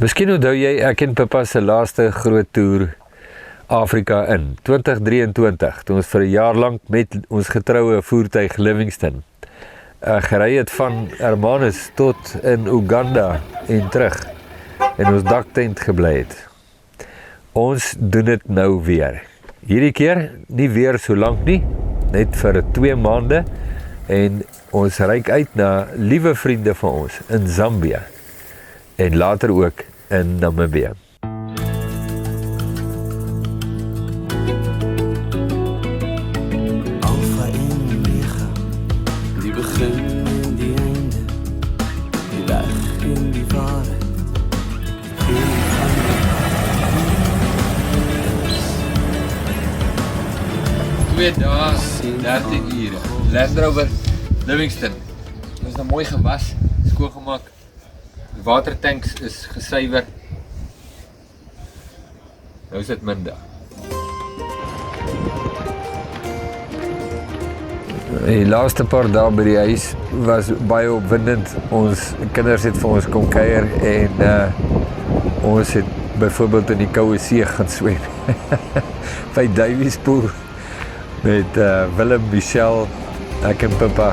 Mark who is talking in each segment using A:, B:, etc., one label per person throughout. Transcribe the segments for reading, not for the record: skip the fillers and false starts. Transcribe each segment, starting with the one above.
A: Miskien onthou jy ek en Pippa se laaste groot toer Afrika in 2023, toe ons vir 'n jaar lank met ons getroue voertuig Livingston gery het van Hermanus tot in Uganda en terug en ons daktent gebly het. Ons doen dit nou weer. Hierdie keer nie weer so lank nie, net vir 2 maande en ons reik uit na liewe vriende van ons in Zambia en later ook in Namibië.
B: Alpha en Omega, die begin en die einde, die weg en die waarheid.
A: 2 dae, 13 ure. Land Rover Livingston. Dit is nou mooi gewas, skoongemaak. Die watertanks is gesuiwer. Nou is dit minder. Die laaste paar dae by die huis was baie opwindend. Ons kinders het vir ons kom kuier en ons het byvoorbeeld in die koue see gaan swem. By Daviespoel met Willem, Michelle, ek en Pippa.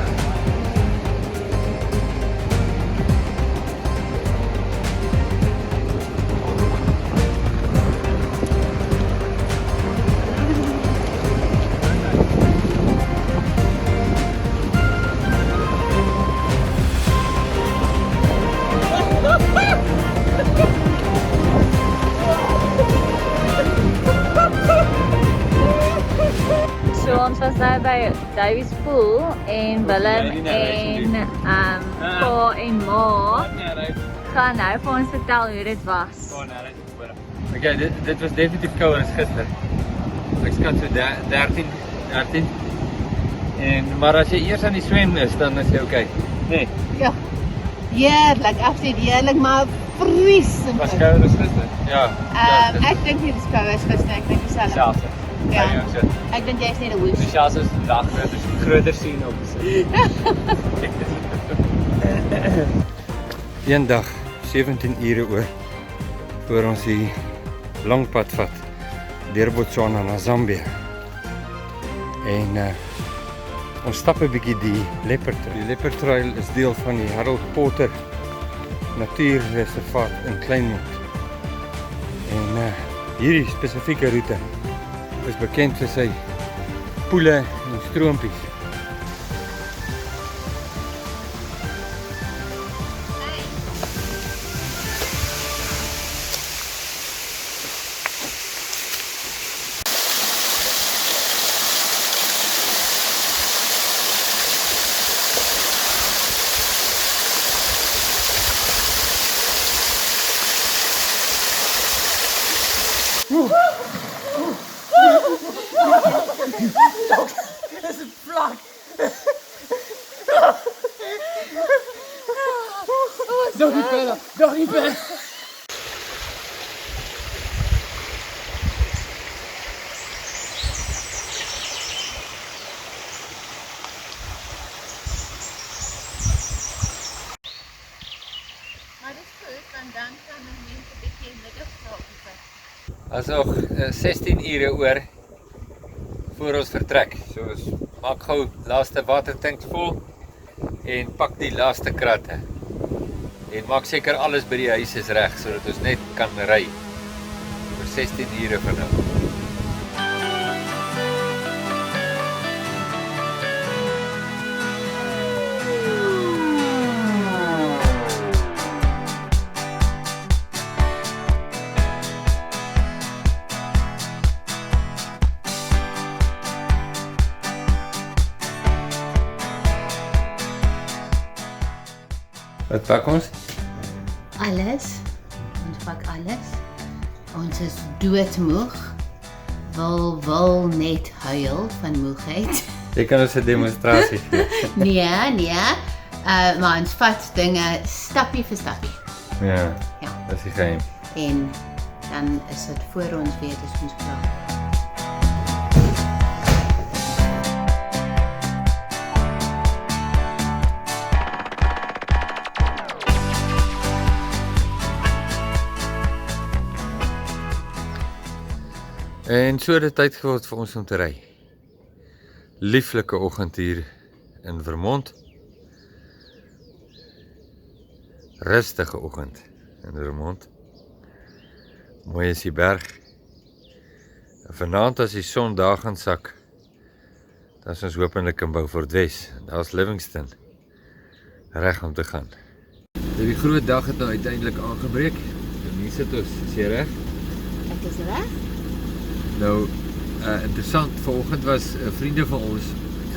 C: Ons was nou by Daviespoel en Willem en Pa en Ma gaan nou vir ons vertel hoe dit was.
A: Okay, dit was definitief kouer as gister. Ek skat so 13. Maar as jy eers aan die swem is, dan is jy okay. Nee,
D: Ja, heerlijk, absoluut heerlijk, maar vriesend.
A: was kouer as gister. Ja.
D: Ek dink nie dis koud as gister, ek dink dieselfde.
E: Selfs.
D: Ja, ek dink jy's net 'n woes.
E: Selfs is vandag groter sien op
F: Een dag, 17 ure oor, voor ons die lang pad vat, deur Botswana na Zambia. En ons stap 'n bietjie die Leopard Trail. Die Leopard Trail is deel van die Harold Potter Natuurreservaat in Kleinmond. En hierdie spesifieke roete is bekend vir sy poele en stroompies.
E: Nog niet verder.
D: Maar dis goed, want dan kan mense 'n bietjie middagslaap vat.
A: As nog 16 ure oor voor ons vertrek. So ons maak gou laaste watertanks vol en pak die laaste kratte. En maak seker alles by die huis is reg sodat ons net kan ry vir 16 ure van nou. Wat pak ons?
D: Alles. Ons pak alles. Ons is doodmoeg. Wil net huil van moegheid.
A: Jy kan ons 'n demonstrasie gee.
D: Nee. Maar ons vat dinge stappie vir stappie.
A: Ja,
D: Ja.
A: dat is die geheim.
D: En dan is dit voor ons weet is ons klaar.
F: En so het dit tyd geword vir ons om te ry. Lieflike oggend hier in Vermont. Rustige oggend in Vermont. Mooi is die berg. En vanaand as die son daar gaan sak, dan is ons hopelik in Beaufort Wes. Daar is Livingston. Reg om te gaan. Die groot dag het nou uiteindelik aangebreek. En hier sit ons, is jy reg?
D: Ek is reg.
F: Nou, interessant, vanoggend was vriende van ons,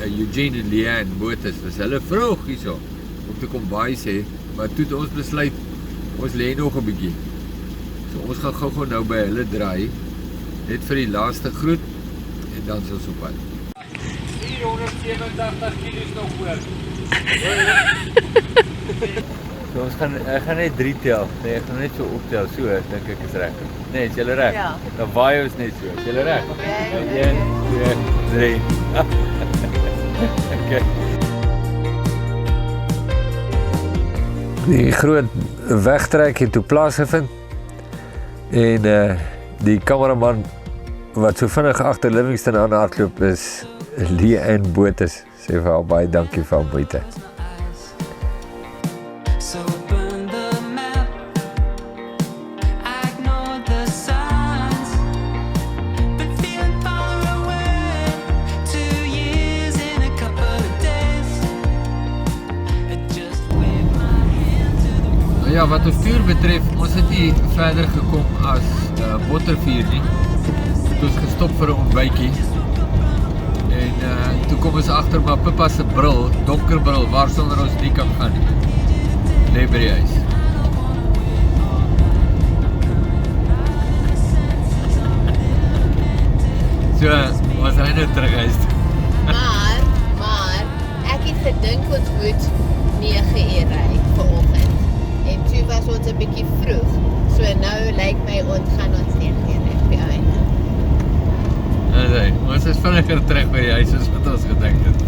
F: Eugene en Leanne Botes, was hulle vroeg hierso om te kom baie sê, maar toe het ons besluit, ons lê nog 'n bietjie. So ons gaan gou nou by hulle draai, net vir die laaste groet, en dan is ons op pad.
E: 487 kilos nog oor.
F: So ons gaan net 3 tel, nee, ek gaan net so optel, so dink ek is reg. Nee, is julle reg?
D: Ja.
F: Dan waai ons net so, is julle reg? 1, 2, 3. Okay.
A: Die groot wegtrek het toe plaasgevind en die kameraman wat so vinnig agter Livingston aan hardloop is Leanne Botes. Sê vir haar baie dankie vir haar moeite.
B: So burn the map. I ignored the signs. Been feeling farther away. 2 years in a couple of days. I just waved my hand to the
F: Nou ja, wat ons toer betref, ons het nie verder gekom as Bottervier nie. Het ons gestop vir 'n ontbytjie. En toe kom ons agter maar Pippa se bril, donker bril, waarsonder ons nie kan gaan nie. Lê by die huis. So, ons ry nou terug huis toe.
D: Maar ek het gedink ons moet 9 uur ry vanoggend. En toe was ons 'n bietjie vroeg. So nou lyk my ons gaan ons 9 uur reg by einde.
F: Ons is vinniger terug by die huis as wat ons gedink het.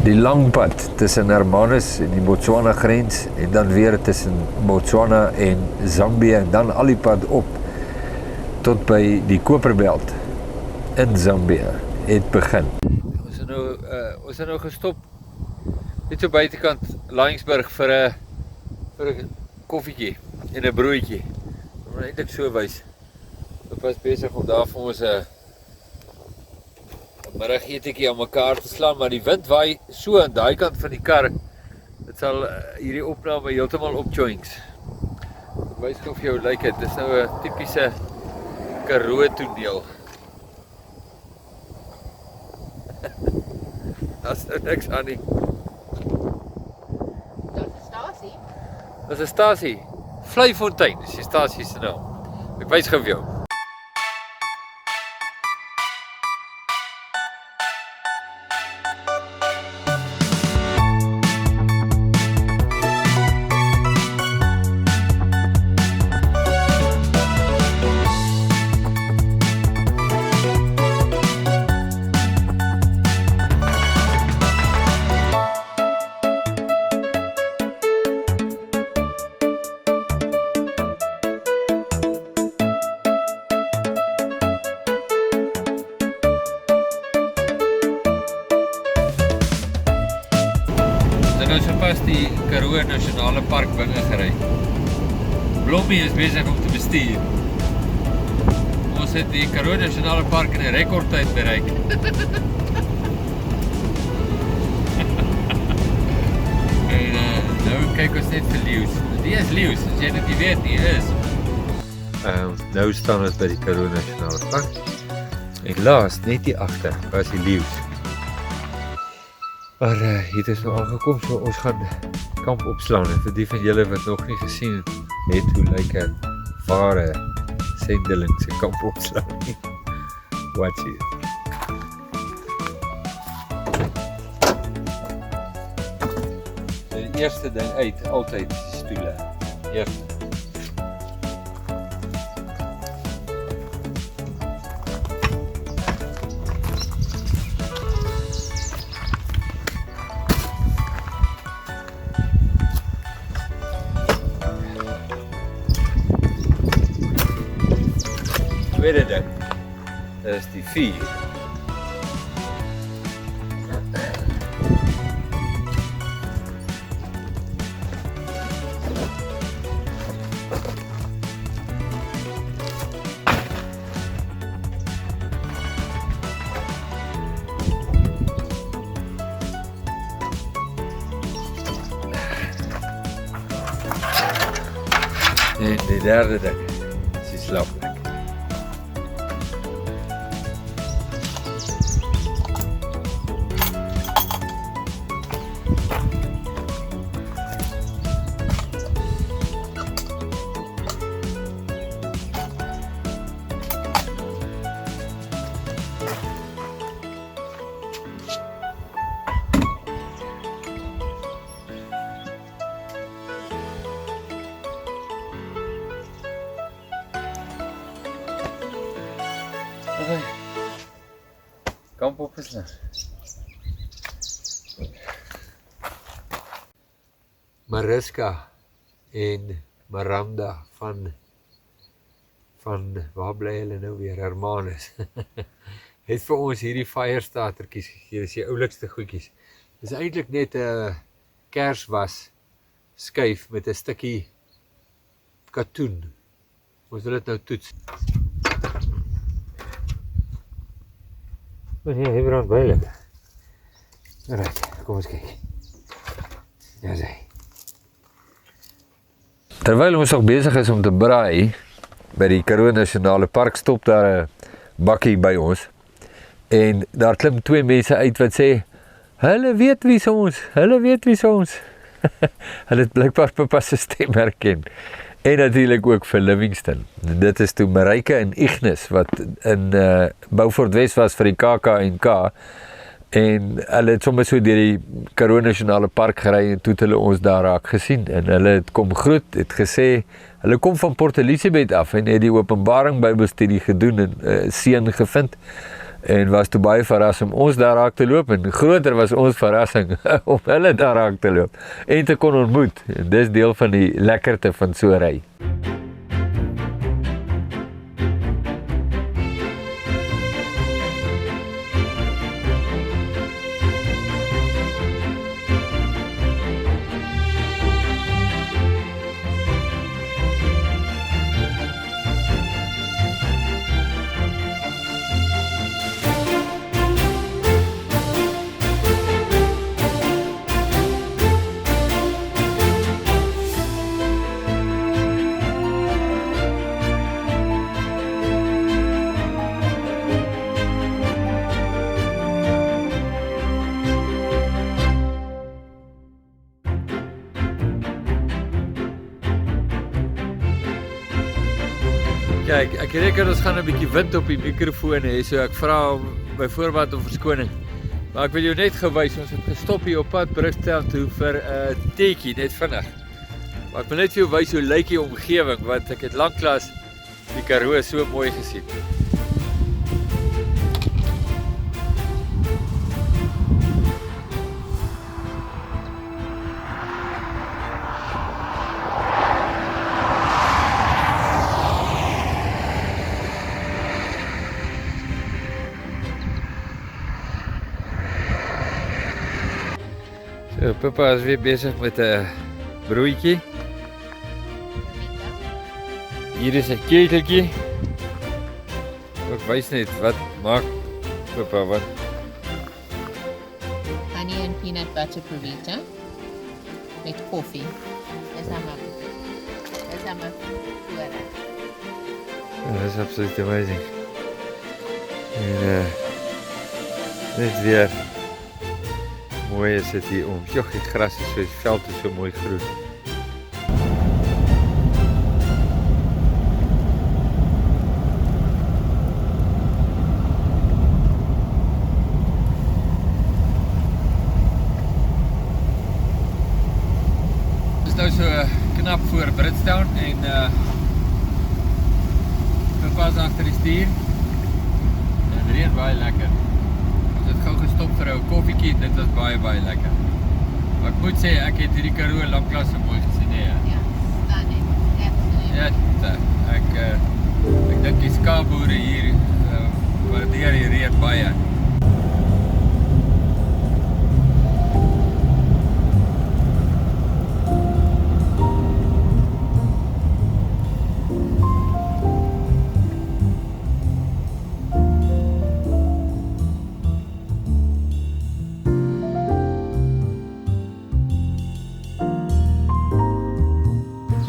A: Die lang pad tussen Hermanus en die Botswana grens en dan weer tussen Botswana en Zambië en dan al die pad op tot by die Koperbelt in Zambië het begin.
F: Ons het nou gestop net so buitekant Laingsburg vir 'n koffietjie en 'n broodjie. Om eintlik so wys. Ek was besig om daar vir ons 'n middaggeetjie aan mekaar te slaan, maar die wind waai so aan daai kant van die kar. Dit sal hierdie opname heeltemal opjoins. Ek wys gou vir jou lyk dit. Dis nou 'n tipiese Karoo toneel. Daar's nou niks aan nie.
D: Daar's 'n stasie.
F: Dis 'n stasie. Vleifontein is die stasie se naam. Ek wys gou vir jou. Nou sopas die Karoo Nasionale Park binne gery. Blommie is besig om te bestuur. Ons het die Karoo Nasionale Park in 'n rekordtyd bereik. En nou kyk ons net vir leeu's. Die is leeu's, as jy dit nie weet nie is. Nou staan ons by die Karoo Nasionale Park. En laas, net hier agter, was die leeu's. Maar hier is nou aangekom, so ons gaan kamp opslaan. En vir die van julle wat nog nie gesien het hoe lyk 'n ware sendeling se kamp opslaan nie. Watch it. Die eerste ding uit, altyd die stoele. Eerste. tweede ding is die vuur. En die derde ding is die slaapplek. Kamp opgeslaan. Mariska en Miranda van waar bly hulle nou weer, Hermanus. Het vir ons hierdie fire startertjies gegee, dis die oulikste goedjies. Dis eintlik net 'n kerswas skyf met 'n stukkie katoen. Ons wil dit nou toets. Maar nee, hy brand baie lekker. Alright, kom ons kyk. Ja, sê. Terwyl ons nog besig is om te braai, by die Karoo Nasionale Park stop daar 'n bakkie by ons. En daar klim twee mense uit wat sê, hulle weet wie's ons. Hulle het blykbaar pappa se stem herken. En natuurlik ook vir Livingston. Dit is toe Mareike en Ignis wat in Beaufort West was vir die KAK&K. En hulle het sommer so deur die Karoo Nasionale Park gery en toe het hulle ons daar raak gesien. En hulle het kom groet, het gesê, hulle kom van Port Elizabeth af en het die Openbaring Bybelstudie gedoen en seun gevind. En was toe baie verras om ons daar raak te loop en groter was ons verrassing om hulle daar raak te loop en te kon ontmoet. En dis deel van die lekkerte van so ry. Kyk, ek reken ons gaan 'n bietjie wind op die mikrofoon hê, so ek vra by voorbaat om verskoning. Maar ek wil jou net gewys, ons het gestop hier op pad Brugstraat toe vir 'n teetjie, net vinnig. Maar ek wil net vir jou wys hoe lyk die omgewing, want ek het lanklaas die Karoo so mooi gesien. So, Pippa is weer besig met 'n broodjie. Hier is 'n keteltjie. Ek wys net wat maak Pippa wat.
D: Honey and peanut butter provita met koffie. Dis maar voorreg.
F: That is absolutely amazing. En net weer mooi is dit hier om. Jogg, die gras is so, die veld is so mooi groen. Dit is nou so knap voor Bridgetown en Pippa's agter die stuur. En dit reën baie lekker. Ons het gou gestop vir 'n koffietjie, dit was baie lekker. Maar ek moet sê, ek het hierdie Karoo lanklaas so mooi gesien, hè.
D: Ja, stunning. Absolutely.
F: Ja, ek Ek dink die skaapboere hier waardeer die reën baie.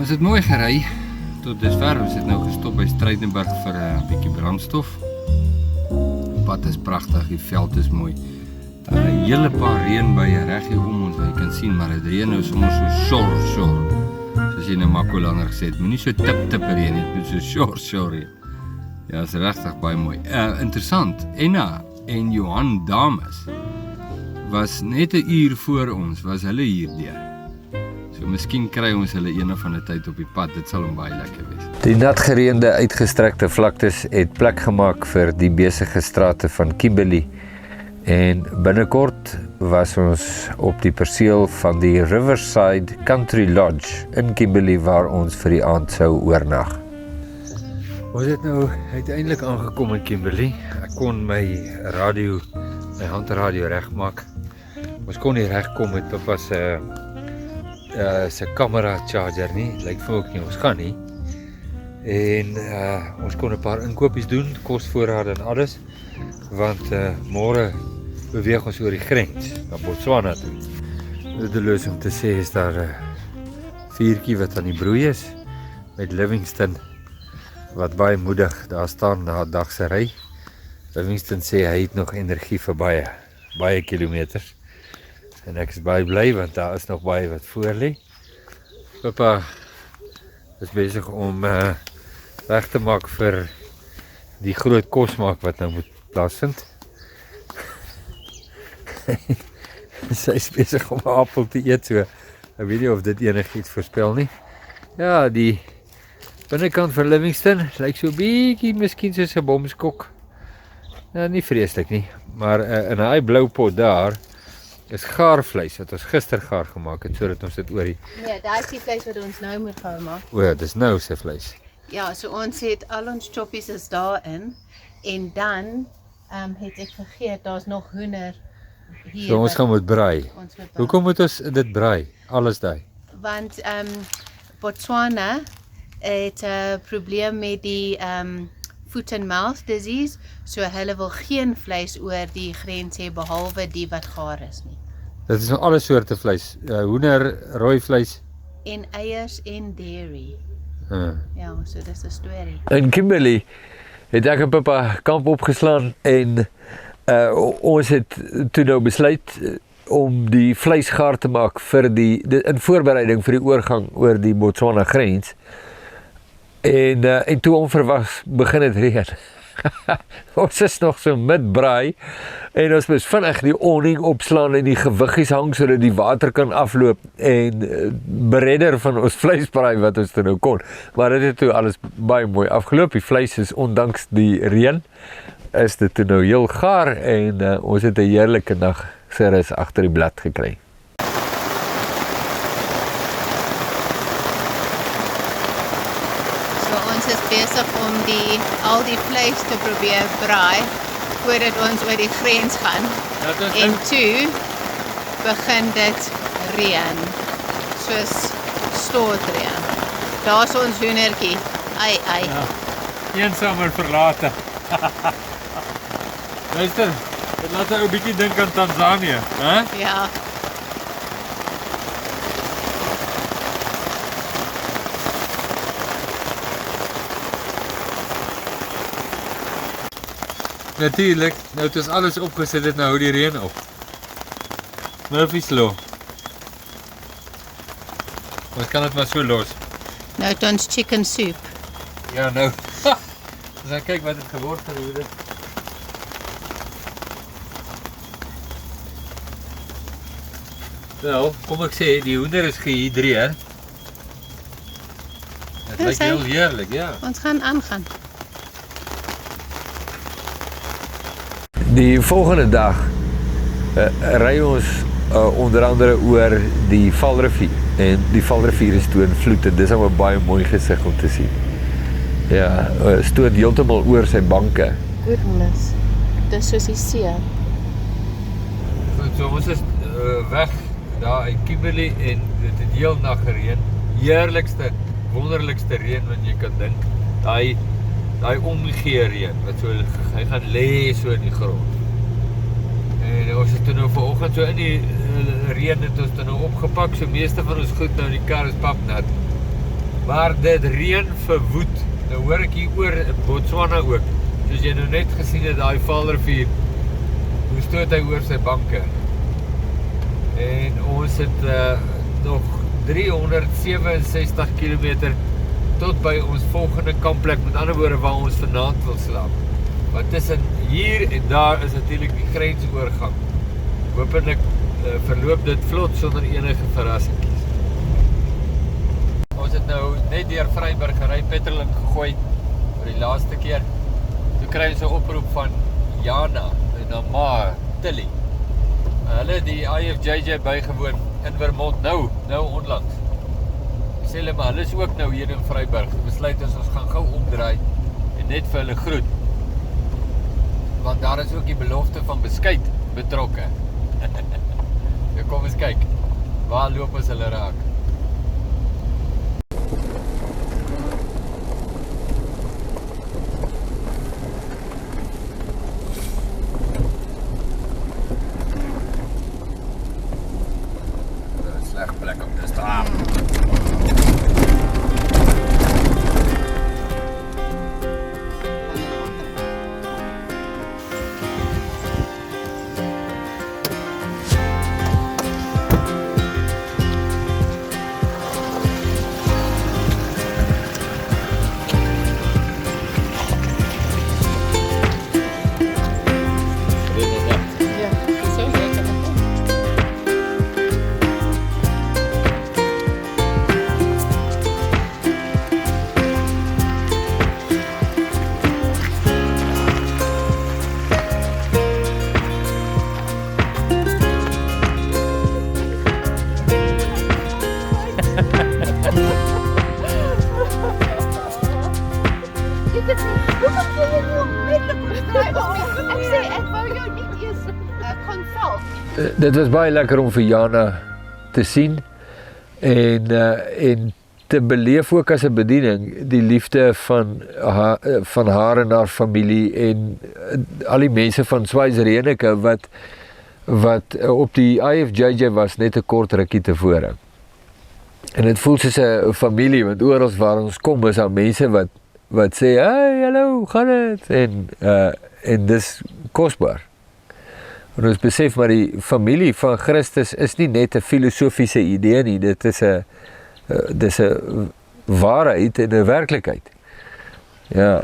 F: Ons het mooi gery tot dusver. Ons het nou gestop by Strijdnburg vir 'n bietjie brandstof. Die pad is pragtig, die veld is mooi. 'n Hele paar reënbuie reg hier om ons wat jy kan sien, maar dit reën nou sommer so shor. Soos jy nou Makolander gesê het, moenie so tip reën nie, dit moet so shor reën. Ja, is regtig baie mooi. Interessant, Enna en Johan Dames was net 'n uur voor ons, was hulle hier deur. So miskien kry ons hulle een of ander tyd op die pad, dit sal hom baie lekker wees.
A: Die natgereende uitgestrekte vlaktes het plek gemaak vir die besige strate van Kimberley en binnekort was ons op die perseel van die Riverside Country Lodge in Kimberley waar ons vir die aand sou oornag.
F: Ons het nou uiteindelik aangekom in Kimberley. Ek kon my handradio regmaak. Ons kon nie regkom met pappa se kamera charger nie. Lyk vir ook nie, ons gaan nie. En ons kon 'n paar inkopies doen, kosvoorrade en alles, want môre beweeg ons oor die grens na Botswana toe. Bedoeloos om te sê is daar 'n vuurtjie wat aan die broei is met Livingston wat baie moedig daar staan na 'n dag se ry. Livingston sê hy het nog energie vir baie kilometers. En ek is baie bly want daar is nog baie wat voor lê. Pappa is besig om reg te maak vir die groot kosmaak wat nou moet plaasvind. Sy is besig om 'n appel te eet, so ek weet nie of dit enigiets voorspel nie. Ja, die binnekant van Livingston lyk so bietjie miskien soos 'n bomskok. Ja, nie vreeslik nie, maar in daai blou pot daar is gaarvleis wat ons gister gaar gemaak het sodat ons dit oor die...
D: Nee, daai is die vleis wat ons nou moet gaan maak.
F: O, dis nou se vleis.
D: Ja, so ons het al ons choppies is daarin en dan het ek vergeet daar's nog hoender hier.
F: So ons gaan moet braai.
D: Ons moet braai.
F: Hoekom moet ons dit braai? Alles daai.
D: Want Botswana het 'n probleem met die foot and mouth disease, so hulle wil geen vleis oor die grens hê behalwe die wat gaar is nie.
F: Dit is nou alle soorte vleis. Hoender, rooi vleis.
D: En eiers en dairy. Ja, so dis 'n storie.
A: In Kimberley het ek en pappa kamp opgeslaan en ons het toe nou besluit om die vleis gaar te maak vir in voorbereiding vir die oorgang oor die Botswana grens. En toe onverwags begin het reën. Ons is nog so midbraai en ons moes vinnig die awning opslaan en die gewiggies hang sodat die water kan afloop en beredder van ons vleisbraai wat ons toe nou kon. Maar dit het toe alles baie mooi afgeloop. Die vleis is ondanks die reën is dit toe nou heel gaar en ons het 'n heerlike nag se rus agter die blad gekry.
D: Ons is besig om al die vleis te probeer braai voordat ons oor die grens gaan. En toe begin dit reën, soos stortreën. Daar's ons hoendertjie. Ai.
F: Ja, eensaam en verlate. Luister, dit laat my 'n bietjie dink aan Tanzanië, hè?
D: Ja.
F: Natuurlijk, nou het is alles opgezet, nou hou die reën op. Murphy's Law. Ons kan het maar so los.
D: Nou het ons chicken soup.
F: Ja, nou. Dus dan kyk wat het geword het hoede. Wel, kom ek sê, die hoender is gehydreer. Het
D: Dis
F: lyk
D: hy.
F: heel heerlik, ja.
D: Ons gaan aangaan.
A: Die volgende dag ry ons onder andere oor die Valrivier en die Valrivier is toe in vloed en dis 'n baie mooi gesig om te sien. Ja, stoot heeltemal oor sy banke.
D: Goodness. Dis soos die see.
F: Goed, so ons is weg daar uit Kimberley en dit het heel nag gereën. Heerlikste, wonderlikste reën wat jy kan dink. Daai omgee reën wat so hy gaan lê so in die grond. En ons het toe nou vanoggend so in die reën het ons toe nou opgepak, so meeste van ons goed nou in die kar is papnat. Maar dit reën verwoed. Nou hoor ek hier oor in Botswana ook. Soos jy nou net gesien het, daai Vaalrivier, hoe stoot hy oor sy banke. En ons het nog 367 km tot by ons volgende kampplek, met ander woorde waar ons vanaand wil slaap. Want tussen hier en daar is natuurlik die grensoorgang. Hopelik verloop dit vlot sonder enige verrassingkies. Ons het nou net deur Vryburg gery, petrol gegooi vir die laaste keer. Toe kry ons 'n oproep van Jana en Namar Tilly. Hulle die IFJJ bygewoon in Vermont nou onlangs. Ek sê hulle maar, hulle is ook nou hier in Vryburg. Besluit ons gaan gou omdraai en net vir hulle groet. Want daar is ook die belofte van beskuit betrokke. Nou kom ons kyk, waar loop ons hulle raak? Sleg plek om te staan. Dit was baie lekker om vir Jana te sien en te beleef ook as 'n bediening die liefde van haar en haar familie en al die mense van Swyzereenike wat op die IFJJ was net 'n kort rukkie tevore. En dit voel soos 'n familie, want oral waar ons kom is daar mense wat sê, "Hey, hallo, gaan dit?" En dis kosbaar. En ons besef maar die familie van Christus is nie net 'n filosofiese idee nie, dit is 'n waarheid en 'n werklikheid. Ja.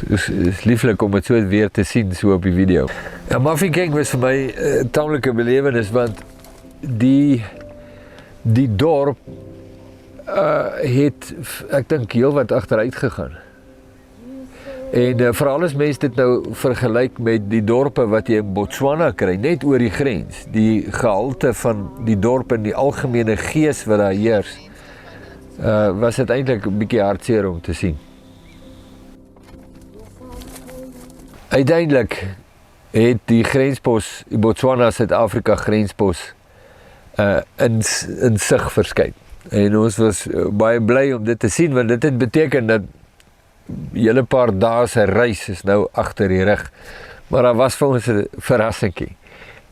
F: Is lieflik om dit so weer te sien so op die video. Ja, Mafeking was vir my 'n taamlike belewenis, want die dorp het ek dink heel wat agteruit gegaan. En veral as mens dit nou vergelyk met die dorpe wat jy in Botswana kry, net oor die grens, die gehalte van die dorp en die algemene gees wat daar heers, was dit eintlik 'n bietjie hartseer om te sien. Uiteindelik het die grenspos, die Botswana-Suid-Afrika grenspos in sig verskyn. En ons was baie bly om dit te sien, want dit het beteken dat hele paar dae se reis is nou agter die rug. Maar daar was vir ons 'n verrassingkie.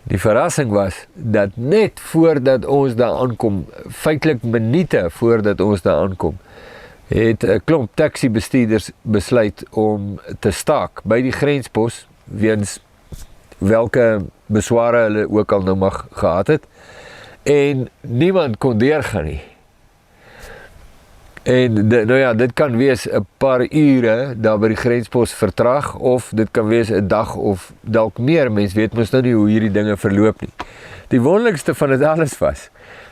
F: Die verrassing was dat net voordat ons daar aankom, feitelik minute voordat ons daar aankom, het 'n klomp taxi-bestuurders besluit om te staak by die grenspos, weens welke besware hulle ook al nou mag gehad het, en niemand kon deurgaan nie. En dit kan wees 'n paar ure daar by die grenspos vertraag, of dit kan wees 'n dag of dalk meer. Mens weet mos nou nie hoe hierdie dinge verloop nie. Die wonderlikste van dit alles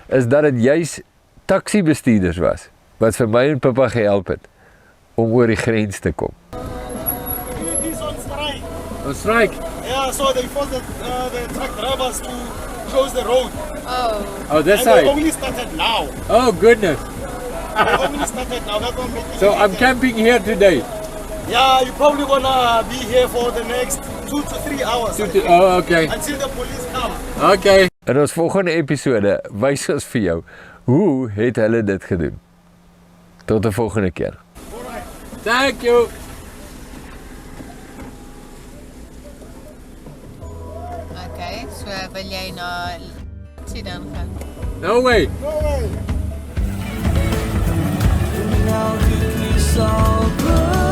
F: is dat dit juis taxi-bestuurders was, wat vir my en Pippa gehelp het om oor die grens te kom.
G: Communities on strike.
F: On strike?
G: Yeah, so they forced the truck drivers to close the road.
F: Oh, this
G: And they
F: side?
G: only started now.
F: Oh, goodness.
G: We only started now. That's one meeting.
F: So I'm camping here today.
G: Yeah, you're probably gonna be here for the next 2 to 3 hours.
F: Oh, okay.
G: Until the police come.
F: Okay.
A: In ons volgende episode wys ons vir jou hoe het hulle dit gedoen. Tot 'n volgende keer.
F: Thank you.
D: Okay, so wil jy na Sien dan gaan?
F: No way.
G: No way.
B: Now could we solve